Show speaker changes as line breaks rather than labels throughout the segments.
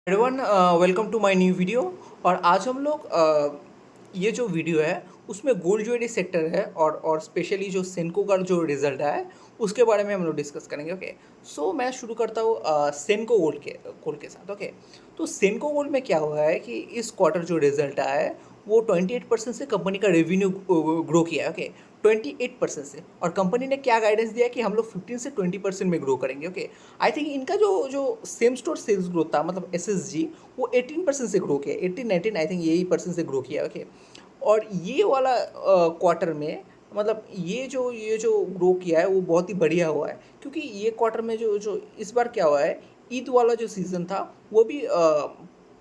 Everyone, welcome to my new video. और आज हम लोग ये जो वीडियो है उसमें गोल्ड ज्वेलरी सेक्टर है और स्पेशली जो सेनको का जो रिजल्ट आया है उसके बारे में हम लोग डिस्कस करेंगे। ओके, सो मैं शुरू करता हूँ सेनको गोल्ड के साथ। ओके, तो सेनको गोल्ड में क्या हुआ है कि इस क्वार्टर जो रिजल्ट आया है वो 28% से कंपनी का रेवेन्यू ग्रो किया है। ओके, 28% से। और कंपनी ने क्या गाइडेंस दिया कि हम लोग 15 से 20% में ग्रो करेंगे। ओके, आई थिंक इनका जो जो सेम स्टोर सेल्स ग्रोथ था, मतलब एसएसजी, वो 18% से ग्रो किया, 18-19 आई थिंक यही परसेंट से ग्रो किया। ओके, और ये वाला क्वार्टर में, मतलब ये जो ग्रो किया है वो बहुत ही बढ़िया हुआ है, क्योंकि ये क्वार्टर में जो जो इस बार क्या हुआ है, ईद वाला जो सीज़न था वो भी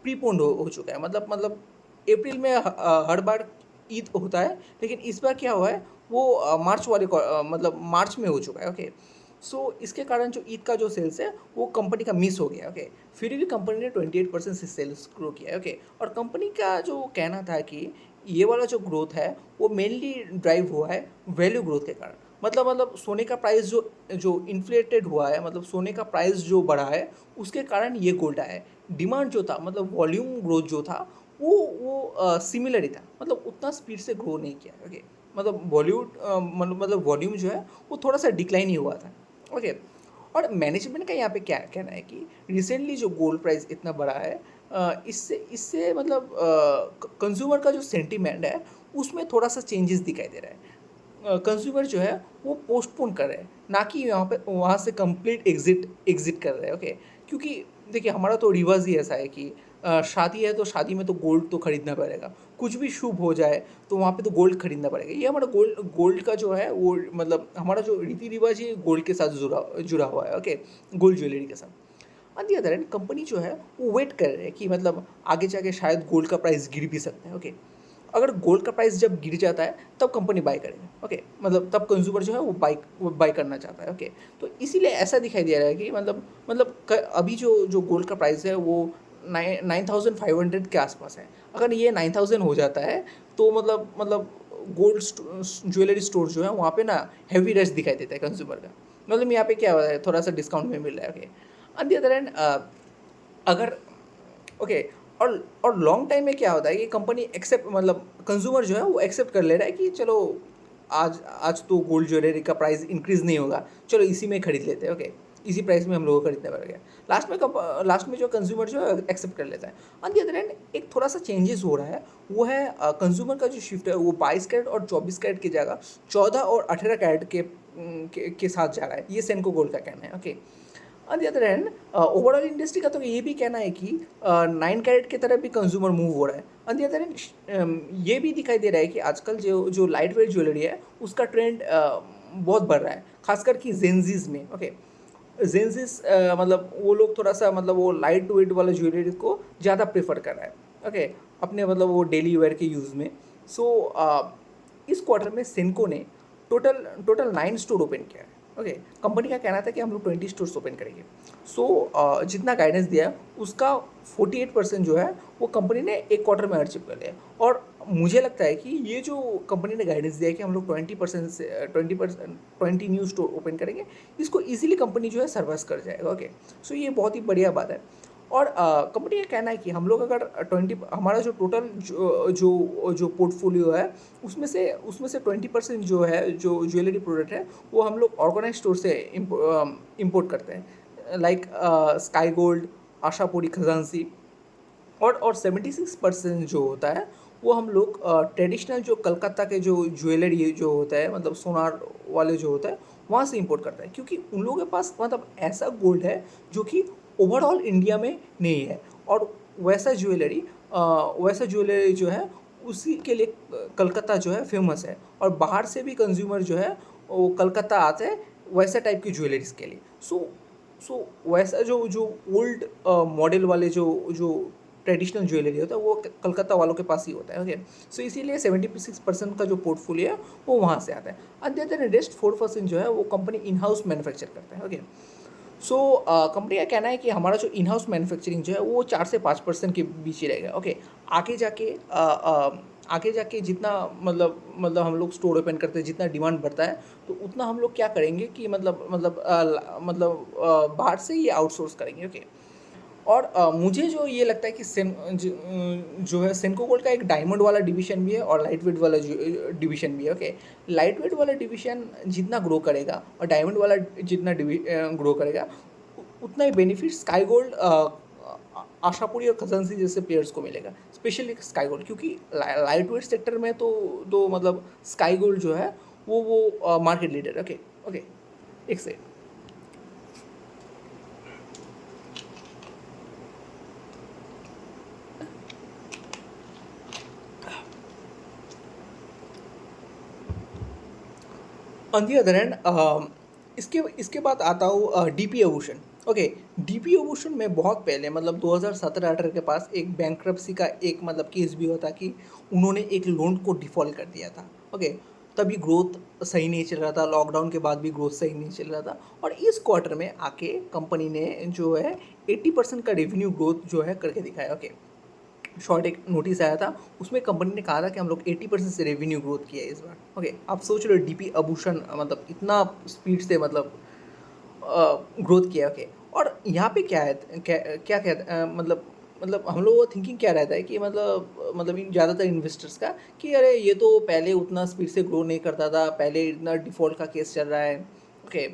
प्रीपोन्ड हो चुका है। मतलब अप्रैल में हर बार ईद होता है, लेकिन इस बार क्या हुआ है वो मार्च मतलब मार्च में हो चुका है। ओके, सो इसके कारण जो ईद का जो सेल्स है वो कंपनी का मिस हो गया। ओके, फिर भी कंपनी ने 28% से सेल्स ग्रो किया है। ओके, और कंपनी का जो कहना था कि ये वाला जो ग्रोथ है वो मेनली ड्राइव हुआ है वैल्यू ग्रोथ के कारण। मतलब सोने का प्राइस जो जो इन्फ्लेटेड हुआ है, मतलब सोने का प्राइस जो बढ़ा है उसके कारण ये गोल्ड आया है। डिमांड जो था, मतलब वॉल्यूम ग्रोथ जो था वो सिमिलर ही था, मतलब उतना स्पीड से ग्रो नहीं किया। ओके, मतलब मतलब वॉल्यूम जो है वो थोड़ा सा डिक्लाइन ही हुआ था। ओके, और मैनेजमेंट का यहाँ पे क्या कहना है कि रिसेंटली जो गोल्ड प्राइस इतना बढ़ा है, इससे इससे मतलब कंज्यूमर का जो सेंटीमेंट है उसमें थोड़ा सा चेंजेस दिखाई दे रहा है। कंज्यूमर जो है वो पोस्टपोन कर रहे हैं, ना कि यहाँ पे वहाँ से कंप्लीट एग्जिट एग्जिट कर रहे हैं। ओके, क्योंकि देखिए हमारा तो रिवाज ही ऐसा है कि शादी है तो शादी में तो गोल्ड तो खरीदना पड़ेगा, कुछ भी शुभ हो जाए तो वहाँ पे तो गोल्ड खरीदना पड़ेगा। ये हमारा गोल्ड गोल्ड का जो है वो, मतलब हमारा जो रीति रिवाज है गोल्ड के साथ जुड़ा जुड़ा हुआ है। ओके, गोल्ड ज्वेलरी के साथ। On the other and company जो है वो वेट कर रहे हैं कि मतलब आगे जाके शायद गोल्ड का प्राइस गिर भी सकता है। ओके, अगर गोल्ड का प्राइस जब गिर जाता है तब कंपनी बाय करेगा। ओके, मतलब तब कंज्यूमर जो है वो बाय करना चाहता है। ओके, तो इसीलिए ऐसा दिखाई दे रहा है कि अभी जो जो गोल्ड का प्राइस है वो 9,500 के आसपास है। अगर ये 9,000 हो जाता है तो मतलब गोल्ड ज्वेलरी स्टोर जो है वहाँ पे ना हैवी रश दिखाई देता है कंज्यूमर का। मतलब यहाँ पे क्या हो रहा है, थोड़ा सा डिस्काउंट में मिल रहा है। Okay, on the other hand अगर ओके, और लॉन्ग टाइम में क्या होता है कि कंपनी एक्सेप्ट, मतलब कंज्यूमर जो है वो एक्सेप्ट कर ले रहा है कि चलो आज आज तो गोल्ड ज्वेलरी का प्राइस इंक्रीज़ नहीं होगा, चलो इसी में खरीद लेते हैं। ओके, इसी प्राइस में हम लोगों को खरीदना पड़ेगा। लास्ट में जो कंज्यूमर जो है एक्सेप्ट कर लेता है। ऑन दी अदर हैंड एक थोड़ा सा चेंजेस हो रहा है, वो है कंज्यूमर का जो शिफ्ट है वो 22 कैरेट और 24 कैरेट की जगह 14 और 18 कैरेट के साथ जा रहा है, ये सेनको गोल्ड का कहना है। Okay, on the other hand overall industry का तो ये भी कहना है कि 9 कैरेट की तरफ भी कंज्यूमर मूव हो रहा है। ऑन द अदर हैंड ये भी दिखाई दे रहा है कि आजकल जो जो लाइट वेट ज्वेलरी है उसका ट्रेंड बहुत बढ़ रहा है, खासकर कि जेंजीज में। ओके, जेंजीज मतलब वो लोग थोड़ा सा, मतलब वो लाइट वेट वाला ज्वेलरी को ज़्यादा प्रेफर कर रहा है। ओके, अपने मतलब वो डेली वेयर के यूज़ में। सो इस क्वार्टर में सेनको ने टोटल टोटल 9 स्टोर ओपन किया है। ओके, कंपनी का कहना था कि हम लोग 20 स्टोर्स ओपन करेंगे। सो जितना गाइडेंस दिया है उसका 48% जो है वो कंपनी ने एक क्वार्टर में अचीव कर लिया। और मुझे लगता है कि ये जो कंपनी ने गाइडेंस दिया है कि हम लोग 20% से 20 न्यू स्टोर ओपन करेंगे, इसको ईजिली कंपनी जो है सर्विस कर जाएगा। ओके, सो ये बहुत ही बढ़िया बात है। और कंपनी का कहना है कि हम लोग अगर 20, हमारा जो टोटल जो पोर्टफोलियो है उसमें से 20% जो है जो ज्वेलरी प्रोडक्ट है वो हम लोग ऑर्गेनाइज स्टोर से इम्पोर्ट करते हैं, लाइक स्काई गोल्ड, आशापुरी खजांसी। और 76% जो होता है वो हम लोग ट्रेडिशनल जो कलकत्ता के जो ज्वेलरी जो होता है, मतलब सोनार वाले जो होता है वहाँ से इंपोर्ट करता है, क्योंकि उन लोगों के पास मतलब ऐसा गोल्ड है जो कि ओवरऑल इंडिया में नहीं है। और वैसा ज्वेलरी जो है उसी के लिए कलकत्ता जो है फेमस है, और बाहर से भी कंज्यूमर जो है वो कलकत्ता आते हैं वैसा टाइप की ज्वेलरीज के लिए। सो वैसा जो जो ओल्ड मॉडल वाले जो जो ट्रेडिशनल ज्वेलरी होता है वो कलकत्ता वालों के पास ही होता है। ओके, सो इसीलिए 76% का जो पोर्टफोलियो है वो वहाँ से आता है। और देन रेस्ट 4% जो है वो कंपनी इन हाउस मैन्युफैक्चर करता है। ओके, सो कंपनी का कहना है कि हमारा जो इन हाउस मैन्युफैक्चरिंग जो है वो 4 से 5% के बीच ही रहेगा। ओके, आगे जाके आगे जाके जितना मतलब हम लोग स्टोर ओपन करते हैं, जितना डिमांड बढ़ता है तो उतना हम लोग क्या करेंगे कि बाहर से ये आउटसोर्स करेंगे। ओके, और मुझे जो ये लगता है कि जो है सेनको गोल्ड का एक डायमंड वाला डिवीजन भी है और लाइट वेट वाला डिवीजन भी है। ओके, लाइट वेट वाला डिवीजन जितना ग्रो करेगा और डायमंड वाला जितना ग्रो करेगा उतना ही बेनिफिट स्काई गोल्ड, आशापुरी और खजानसी जैसे प्लेयर्स को मिलेगा, स्पेशली स्काई गोल्ड, क्योंकि लाइट वेट सेक्टर में तो मतलब स्काई गोल्ड जो है वो मार्केट लीडर। ओके ओके, एक से ऑन दी अदर हैंड इसके इसके बाद आता हूँ डीपी आभूषण। ओके, डीपी आभूषण में बहुत पहले मतलब 2017-18 के पास एक बैंक्रप्सी का एक मतलब केस भी हुआ था कि उन्होंने एक लोन को डिफ़ॉल्ट कर दिया था। ओके, तभी ग्रोथ सही नहीं चल रहा था, लॉकडाउन के बाद भी ग्रोथ सही नहीं चल रहा था, और इस क्वार्टर में आके कंपनी ने जो है 80% का रेवेन्यू ग्रोथ जो है करके दिखाया। ओके, शॉर्ट एक नोटिस आया था, उसमें कंपनी ने कहा था कि हम लोग 80% से रेवेन्यू ग्रोथ किया है इस बार। ओके, आप सोच रहे हो डीपी आभूषण मतलब इतना स्पीड से मतलब ग्रोथ किया। ओके, और यहाँ पे क्या है, क्या क्या मतलब हम लोगों का थिंकिंग क्या रहता है कि मतलब इन ज़्यादातर इन्वेस्टर्स का कि अरे ये तो पहले उतना स्पीड से ग्रो नहीं करता था, पहले इतना डिफ़ॉल्ट का केस चल रहा है। ओके,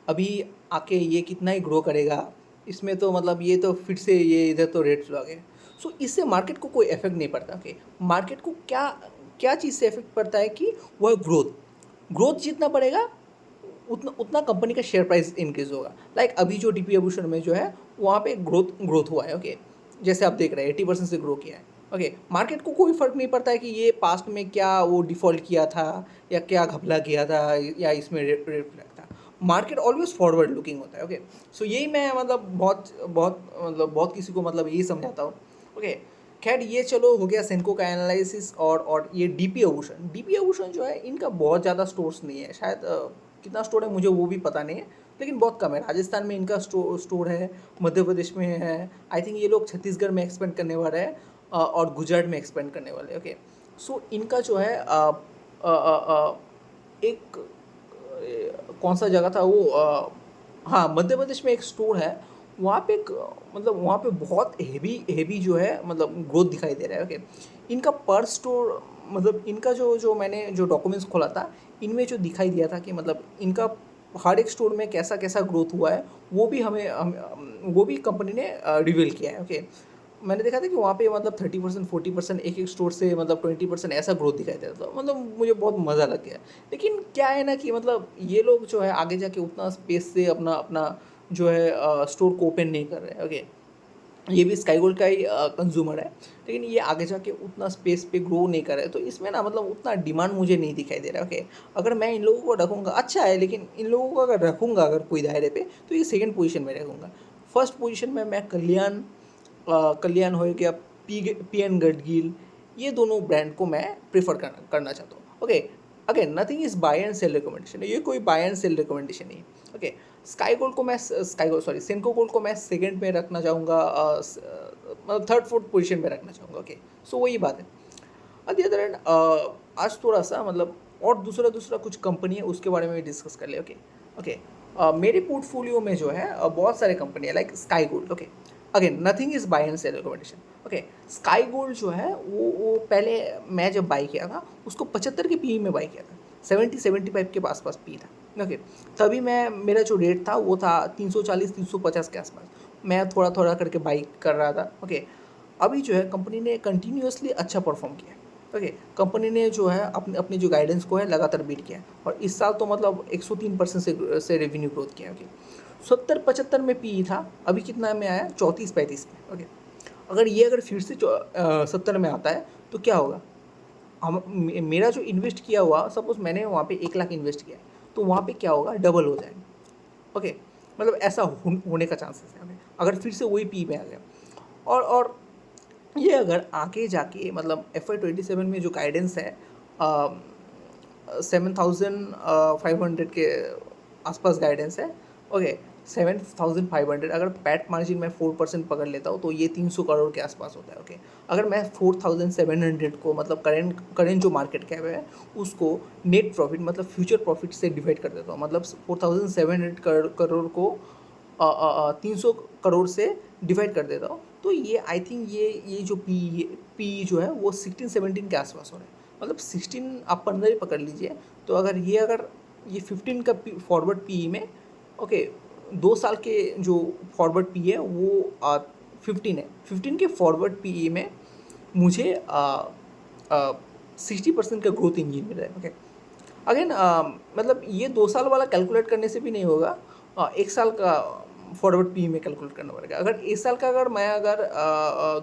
अभी आके ये कितना ही ग्रो करेगा, इसमें तो मतलब ये तो फिर से ये इधर तो रेड फ्लैग है। सो इससे मार्केट को कोई इफेक्ट नहीं पड़ता। ओके, मार्केट को क्या क्या चीज़ से इफेक्ट पड़ता है कि वह ग्रोथ, ग्रोथ जितना बढ़ेगा उतना उतना कंपनी का शेयर प्राइस इंक्रीज होगा। लाइक अभी जो डीपी आभूषण में जो है वहाँ पे ग्रोथ हुआ है। ओके, जैसे आप देख रहे हैं 80% से ग्रो किया है। ओके, मार्केट को कोई फ़र्क नहीं पड़ता है कि ये पास्ट में क्या वो डिफ़ॉल्ट किया था या क्या घपला किया था या इसमें रेड फ्लैग था। मार्केट ऑलवेज फॉरवर्ड लुकिंग होता है। ओके, सो यही मैं मतलब बहुत बहुत मतलब बहुत किसी को मतलब यही समझाता हूँ। ओके, खैर ये चलो हो गया सेनको का एनालिसिस। और ये डीपी आभूषण जो है इनका बहुत ज़्यादा स्टोर्स नहीं है, शायद कितना स्टोर है मुझे वो भी पता नहीं है, लेकिन बहुत कम है। राजस्थान में इनका स्टोर है, मध्य प्रदेश में है, आई थिंक ये लोग छत्तीसगढ़ में एक्सपेंड करने वाले हैं और गुजरात में एक्सपेंड करने वाले हैं। ओके, सो इनका जो है एक कौन सा जगह था वो, हाँ मध्य प्रदेश में एक स्टोर है, वहाँ पे एक मतलब वहाँ पे बहुत हेवी जो है मतलब ग्रोथ दिखाई दे रहा है। ओके, इनका पर स्टोर मतलब इनका जो जो मैंने जो डॉक्यूमेंट्स खोला था, इनमें जो दिखाई दिया था कि मतलब इनका हर एक स्टोर में कैसा कैसा ग्रोथ हुआ है, वो भी वो भी कंपनी ने रिवील किया है। ओके, मैंने देखा था कि वहाँ पे मतलब 30% 40% एक एक स्टोर से मतलब 20% ऐसा ग्रोथ दिखाई दे रहा था, मतलब मुझे बहुत मज़ा लग गया। लेकिन क्या है ना कि मतलब ये लोग जो है आगे जाके उतना स्पेस से अपना अपना जो है स्टोर को ओपन नहीं कर रहे हैं। ओके, ये भी स्काई गोल्ड का ही कंज्यूमर है, लेकिन ये आगे जाके उतना स्पेस पे ग्रो नहीं कर रहा है, तो इसमें ना मतलब उतना डिमांड मुझे नहीं दिखाई दे रहा है। ओके, अगर मैं इन लोगों को रखूँगा अच्छा है, लेकिन इन लोगों को अगर रखूँगा अगर कोई दायरे पे, तो ये सेकंड पोजीशन में रखूँगा। फर्स्ट पोजीशन में मैं कल्याण हो गया, पी एन गडगिल, ये दोनों ब्रांड को मैं प्रेफर करना चाहता हूँ। Okay, again nothing is by and cell recommendation, ये कोई बाय एंड सेल रिकमेंडेशन नहीं। Okay, sky gold sorry सेनको gold को मैं सेकंड में रखना चाहूँगा, मतलब थर्ड फोर्थ पोजीशन में रखना चाहूँगा। ओके, सो वही बात है। ऑन दी अदर हैंड आज थोड़ा सा मतलब और दूसरा दूसरा कुछ कंपनी है उसके बारे में भी डिस्कस कर ले। ओके ओके, मेरे पोर्टफोलियो में जो है बहुत सारे कंपनी है like sky gold. Okay, again nothing is by and cell recommendation. Okay, sky gold जो है वो पहले मैं जब बाई किया था उसको 75 के पी में बाई किया था, 70-75 के आसपास पी था। ओके, तभी मैं मेरा जो रेट था वो था 340-350 के आसपास, मैं थोड़ा थोड़ा करके बाई कर रहा था। ओके, अभी जो है कंपनी ने कंटिन्यूअसली अच्छा परफॉर्म किया है। ओके, कंपनी ने जो है अपने अपनी जो गाइडेंस को है लगातार बीट किया है, और इस साल तो मतलब 103% से रेवेन्यू ग्रोथ किया है। ओके, 70-75 में पी था, अभी कितना में आया 34-35 में। ओके, अगर फिर से 70 में आता है तो क्या होगा, मेरा जो इन्वेस्ट किया हुआ सपोज मैंने वहाँ पे 1 लाख इन्वेस्ट किया है, तो वहाँ पे क्या होगा डबल हो जाएगा। ओके, मतलब ऐसा होने का चांसेस है। ओके, अगर फिर से वही पी में आ गया, और ये अगर आगे जाके मतलब FY 27 में जो गाइडेंस है 7,500 के आसपास गाइडेंस है। ओके, 7,500 अगर पैट मार्जिन में 4% पकड़ लेता हूँ तो ये 300 करोड़ के आसपास होता है। ओके, अगर मैं 4,700 को मतलब करेंट जो मार्केट कैप है उसको नेट प्रॉफिट मतलब फ्यूचर प्रॉफिट से डिवाइड कर देता हूँ, मतलब 4,700 करोड़ को 300 करोड़ से डिवाइड कर देता हूँ, तो ये आई थिंक ये जो पी जो है वो 16-17 के आसपास हो रहा है। मतलब 16 आप 15 ही पकड़ लीजिए। तो अगर ये 15 का फॉरवर्ड पी में, ओके, 2 साल के जो फॉरवर्ड पी है वो 15 है। 15 के फॉरवर्ड पी में मुझे 60% का ग्रोथ इंजन मिल रहा है। ओके, अगेन मतलब ये 2 साल वाला कैलकुलेट करने से भी नहीं होगा, 1 साल का फॉरवर्ड पी में कैलकुलेट करना पड़ेगा। अगर 1 साल का अगर मैं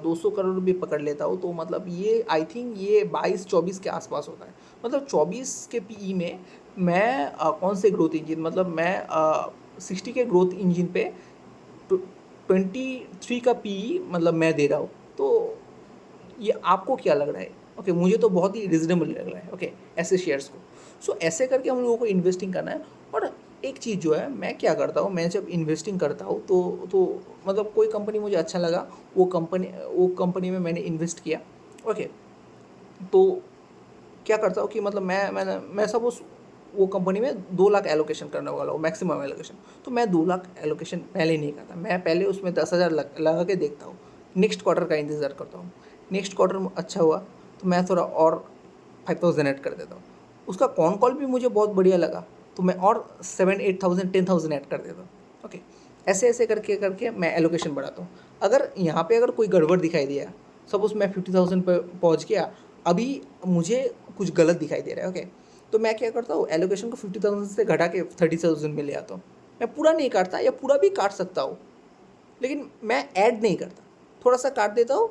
200 करोड़ भी पकड़ लेता हूँ तो मतलब ये आई थिंक ये 22-24 के आसपास होता है। मतलब 24 के पी में मैं कौन से ग्रोथ इंजन, मतलब मैं 60 के ग्रोथ इंजन पे 23 का पी मतलब मैं दे रहा हूँ। तो ये आपको क्या लग रहा है? ओके, मुझे तो बहुत ही रिजनेबल लग रहा है। ओके, ऐसे शेयर्स को। सो ऐसे करके हम लोगों को इन्वेस्टिंग करना है। और एक चीज़ जो है, मैं क्या करता हूँ, मैं जब इन्वेस्टिंग करता हूँ तो मतलब कोई कंपनी मुझे अच्छा लगा, वो कंपनी में मैंने इन्वेस्ट किया। ओके, तो क्या करता हूँ कि मतलब मैं सपोज वो कंपनी में 2 लाख एलोकेशन करने वाला हूँ, मैक्सिमम एलोकेशन। तो मैं 2 लाख एलोकेशन पहले नहीं करता, मैं पहले उसमें 10,000 लगा के देखता हूँ। नेक्स्ट क्वार्टर का इंतज़ार करता हूँ। नेक्स्ट क्वार्टर में अच्छा हुआ तो मैं थोड़ा और 5,000 ऐड कर देता हूँ। उसका कॉन कॉल भी मुझे बहुत बढ़िया लगा तो मैं और 7-8,000 10,000 ऐड कर देता हूँ। ओके, ऐसे ऐसे करके करके मैं एलोकेशन बढ़ाता हूँ। अगर यहाँ पे अगर कोई गड़बड़ दिखाई दिया, सपोज मैं 50,000 पे पहुँच गया, अभी मुझे कुछ गलत दिखाई दे रहा है। ओके, तो मैं क्या करता हूँ, एलोकेशन को 50,000 से घटा के 30,000 में ले आता हूँ। मैं पूरा नहीं काटता, या पूरा भी काट सकता हूँ, लेकिन मैं ऐड नहीं करता, थोड़ा सा काट देता हूँ।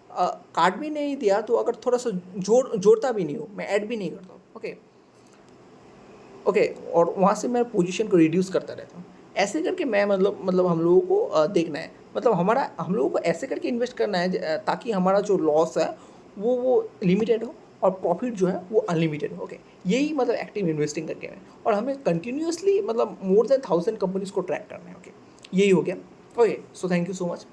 काट भी नहीं दिया तो अगर थोड़ा सा जोड़ता भी नहीं हूँ, मैं ऐड भी नहीं करता हूँ। ओके ओके, और वहाँ से मैं पोजीशन को रिड्यूस करता रहता हूँ। ऐसे करके मैं मतलब हम लोगों को देखना है, मतलब हम लोगों को ऐसे करके इन्वेस्ट करना है ताकि हमारा जो लॉस है वो लिमिटेड हो और प्रॉफिट जो है वो अनलिमिटेड हो। ओके, यही मतलब एक्टिव इन्वेस्टिंग करके है। और हमें कंटिन्यूसली मतलब मोर देन 1000 कंपनीज को ट्रैक करना है। ओके, यही हो गया। Okay, so thank you so much.